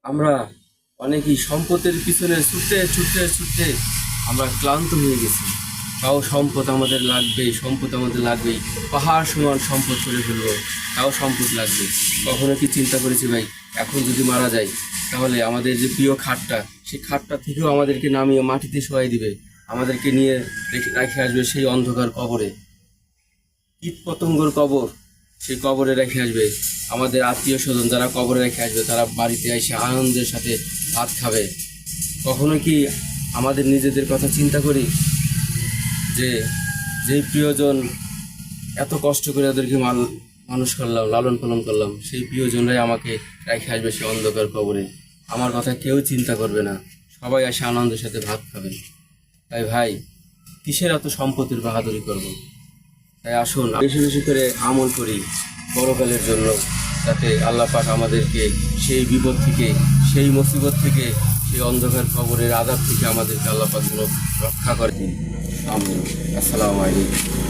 আমরা অনেকেই সম্পদের পিছনে ছুটতে ছুটতে ছুটতে আমরা ক্লান্ত হয়ে গেছি। তাও সম্পদ আমাদের লাগবেই, সম্পদ আমাদের লাগবেই, পাহাড় সমান সম্পদ করে ফেলবো, তাও সম্পদ লাগবে। কখনো কি চিন্তা করেছি ভাই, এখন যদি মারা যাই তাহলে আমাদের যে প্রিয় খাটটা, সেই খাটটা থেকেও আমাদেরকে নামিয়ে মাটিতে শোয়াই দিবে, আমাদেরকে নিয়ে রেখে আসবে সেই অন্ধকার কবরে, কীট পতঙ্গর কবর, সেই কবরে রেখে আসবে। আমাদের আত্মীয় স্বজন যারা কবরে রেখে আসবে তারা বাড়িতে এসে আনন্দের সাথে ভাত খাবে। কখনো কি আমাদের নিজেদের কথা চিন্তা করি যে যেই প্রিয়জন এত কষ্ট করে ওদেরকে মানুষ করলাম, লালন পালন করলাম, সেই প্রিয়জনরাই আমাকে রেখে আসবে সে অন্ধকার কবরে। আমার কথা কেউ চিন্তা করবে না, সবাই এসে আনন্দের সাথে ভাত খাবে। তাই ভাই, কিসের এত সম্পত্তির বাহাদুরি করব? তাই আসুন বেশি বেশি করে আমল করি পরকালের জন্য, যাতে আল্লাহ পাক আমাদেরকে সেই বিপদ থেকে, সেই মুসিবত থেকে, সেই অন্ধকার কবরের আযাব থেকে আমাদেরকে আল্লাহ পাক যেন রক্ষা করে দিন। আমিন। আসসালামু আলাইকুম।